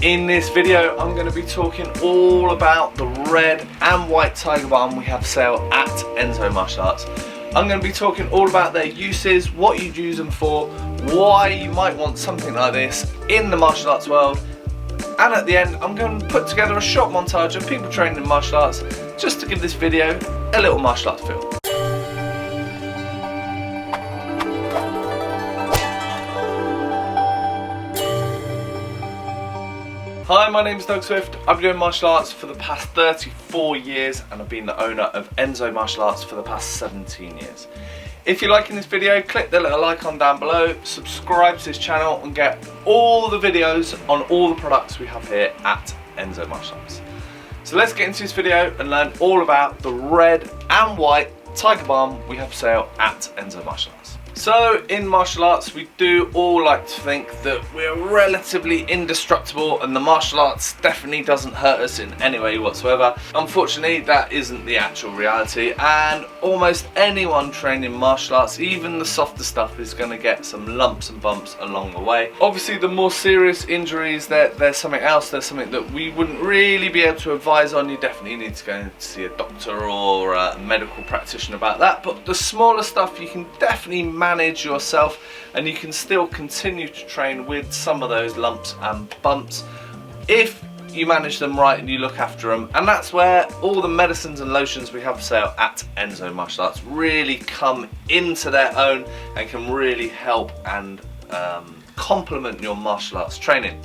In this video, I'm going to be talking all about the red and white tiger balm we have for sale at Enso Martial Arts. I'm going to be talking all about their uses, what you'd use them for, why you might want something like this in the martial arts world, and at the end I'm going to put together a short montage of people training in martial arts just to give this video a little martial arts feel. Hi, my name is Doug Swift. I've been doing martial arts for the past 34 years and I've been the owner of Enso Martial Arts for the past 17 years. If you're liking this video, click the little icon down below, subscribe to this channel and get all the videos on all the products we have here at Enso Martial Arts. So let's get into this video and learn all about the red and white tiger balm we have for sale at Enso Martial Arts. So in martial arts we do all like to think that we're relatively indestructible and the martial arts definitely doesn't hurt us in any way whatsoever. Unfortunately that isn't the actual reality, and almost anyone training martial arts, even the softer stuff, is going to get some lumps and bumps along the way. Obviously the more serious injuries, there's something else, there's something that we wouldn't really be able to advise on. You definitely need to go and see a doctor or a medical practitioner about that, but the smaller stuff you can definitely manage yourself and you can still continue to train with some of those lumps and bumps if you manage them right and you look after them. And that's where all the medicines and lotions we have for sale at Enso Martial Arts really come into their own and can really help and complement your martial arts training.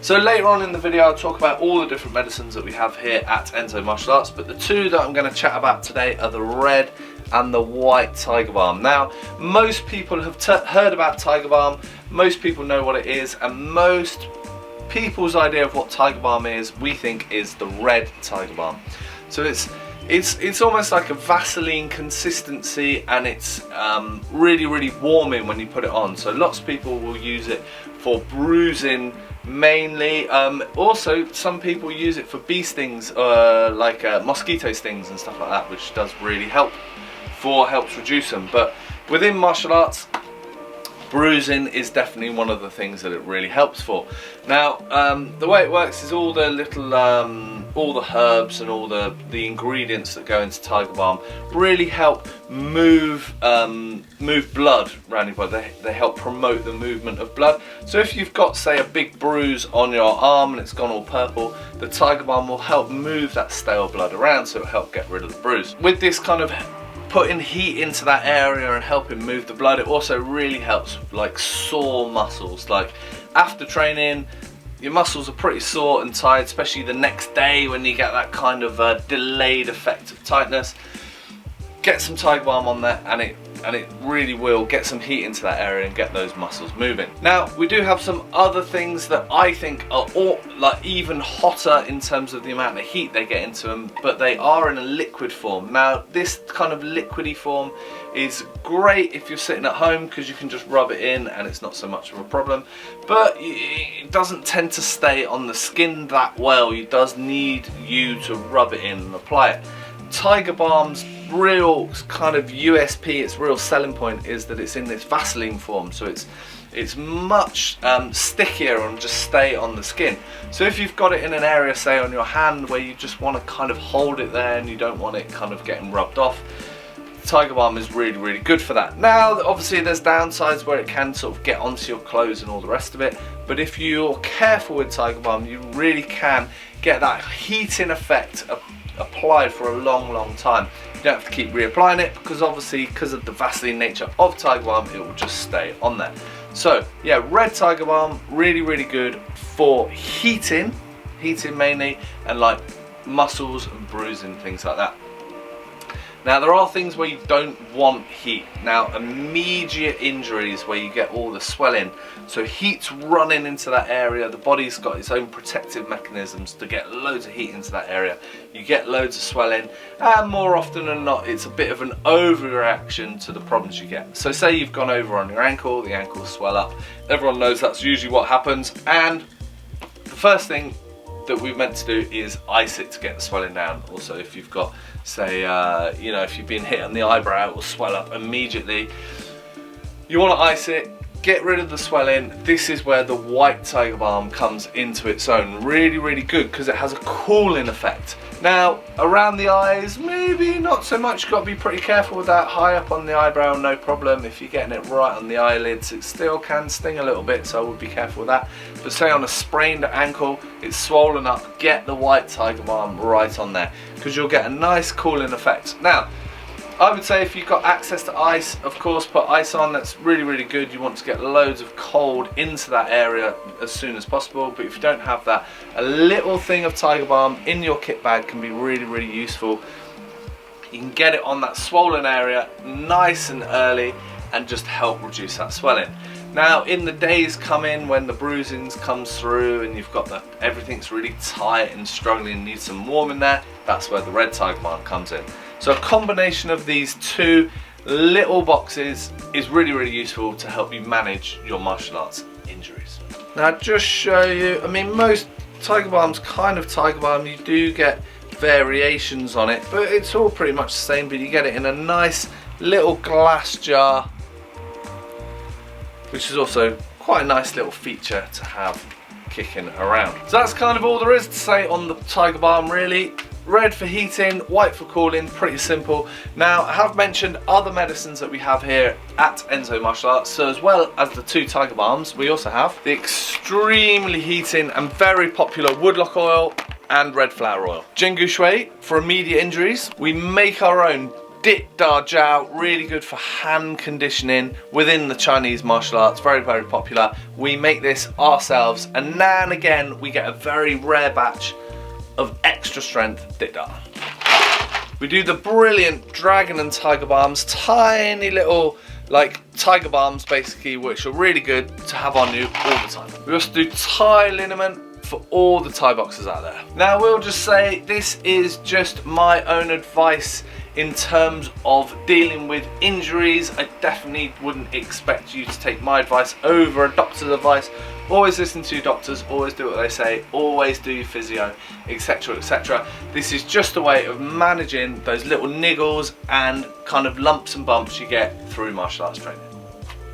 So later on in the video I'll talk about all the different medicines that we have here at Enso Martial Arts, but the two that I'm going to chat about today are the red and the white tiger balm. Now most people have heard about tiger balm, most people know what it is, and most people's idea of what tiger balm is, we think, is the red tiger balm. So it's almost like a Vaseline consistency, and it's really warming when you put it on. So lots of people will use it for bruising mainly. Also some people use it for bee stings, like mosquito stings and stuff like that, which does really helps reduce them. But within martial arts, bruising is definitely one of the things that it really helps for. Now the way it works is all the little all the herbs and all the ingredients that go into tiger balm really help move blood around your body. They help promote the movement of blood. So if you've got, say, a big bruise on your arm and it's gone all purple, the tiger balm will help move that stale blood around, so it'll help get rid of the bruise. With this kind of putting heat into that area and helping move the blood, it also really helps like sore muscles. Like after training, your muscles are pretty sore and tired, especially the next day when you get that kind of delayed effect of tightness. Get some tiger balm on there and it really will get some heat into that area and get those muscles moving. Now we do have some other things that I think are like even hotter in terms of the amount of heat they get into them, but they are in a liquid form. Now this kind of liquidy form is great if you're sitting at home because you can just rub it in and it's not so much of a problem, but it doesn't tend to stay on the skin that well. It does need you to rub it in and apply it. Tiger balm's real kind of USP, its real selling point, is that it's in this Vaseline form, so it's much stickier and just stay on the skin. So if you've got it in an area, say on your hand, where you just want to kind of hold it there and you don't want it kind of getting rubbed off, tiger balm is really good for that. Now obviously there's downsides where it can sort of get onto your clothes and all the rest of it, but if you're careful with tiger balm you really can get that heating effect applied for a long time. You don't have to keep reapplying it because obviously because of the Vaseline nature of tiger balm it will just stay on there. So yeah, red tiger balm really good for heating mainly, and like muscles and bruising, things like that. Now there are things where you don't want heat. Now immediate injuries where you get all the swelling, so heat's running into that area, the body's got its own protective mechanisms to get loads of heat into that area, you get loads of swelling, and more often than not it's a bit of an overreaction to the problems you get. So say you've gone over on your ankle, the ankle will swell up, everyone knows that's usually what happens, and the first thing that we're meant to do is ice it to get the swelling down. Also if you've got, say, you know, if you've been hit on the eyebrow, it will swell up immediately. You want to ice it, get rid of the swelling, this is where the white Tiger Balm comes into its own. Really, really good because it has a cooling effect. Now, around the eyes, maybe not so much. You've got to be pretty careful with that. High up on the eyebrow, no problem. If you're getting it right on the eyelids, it still can sting a little bit, so I would be careful with that. But say on a sprained ankle, it's swollen up, get the white Tiger Balm right on there because you'll get a nice cooling effect. Now, I would say if you've got access to ice, of course, put ice on. That's really, really good. You want to get loads of cold into that area as soon as possible. But if you don't have that, a little thing of Tiger Balm in your kit bag can be really, really useful. You can get it on that swollen area nice and early and just help reduce that swelling. Now, in the days coming when the bruising comes through and you've got everything's really tight and struggling and needs some warm in there, that's where the Red Tiger Balm comes in. So a combination of these two little boxes is really, really useful to help you manage your martial arts injuries. Now, just show you, I mean, most Tiger Balm's kind of Tiger Balm. You do get variations on it, but it's all pretty much the same, but you get it in a nice little glass jar, which is also quite a nice little feature to have kicking around. So that's kind of all there is to say on the Tiger Balm, really. Red for heating, white for cooling, pretty simple. Now, I have mentioned other medicines that we have here at Enso Martial Arts. So as well as the two Tiger Balms, we also have the extremely heating and very popular woodlock oil and red flower oil. Jingu Shui for immediate injuries. We make our own Dit Da Jiao, really good for hand conditioning within the Chinese martial arts, very, very popular. We make this ourselves, and now and again we get a very rare batch of extra strength Dit Da. We do the brilliant Dragon and Tiger Balms, tiny little like Tiger Balms basically, which are really good to have on you all the time. We also do Thai liniment for all the Thai boxers out there. Now, we'll just say this is just my own advice in terms of dealing with injuries. I definitely wouldn't expect you to take my advice over a doctor's advice. Always listen to your doctors, always do what they say, always do your physio, etc, etc. This is just a way of managing those little niggles and kind of lumps and bumps you get through martial arts training.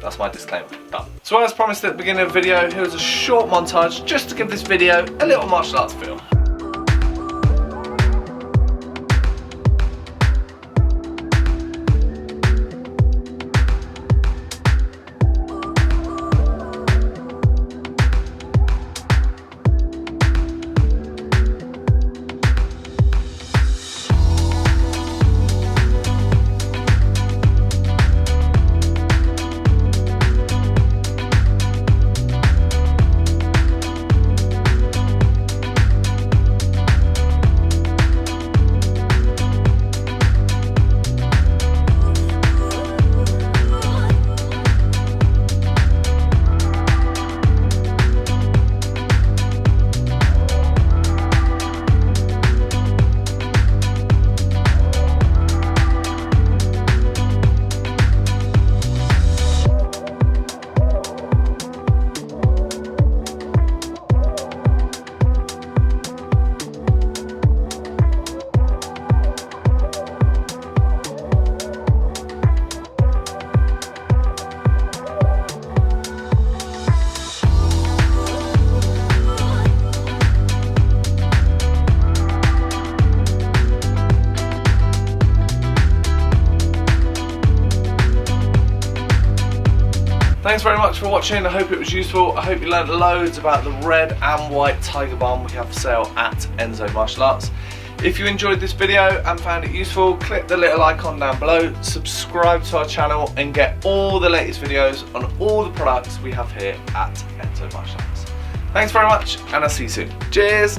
That's my disclaimer, done. So as promised at the beginning of the video, here's a short montage just to give this video a little martial arts feel. Thanks very much for watching. I hope it was useful. I hope you learned loads about the red and white Tiger Balm we have for sale at Enso Martial Arts. If you enjoyed this video and found it useful, click the little icon down below, subscribe to our channel and get all the latest videos on all the products we have here at Enso Martial Arts. Thanks very much and I'll see you soon. Cheers!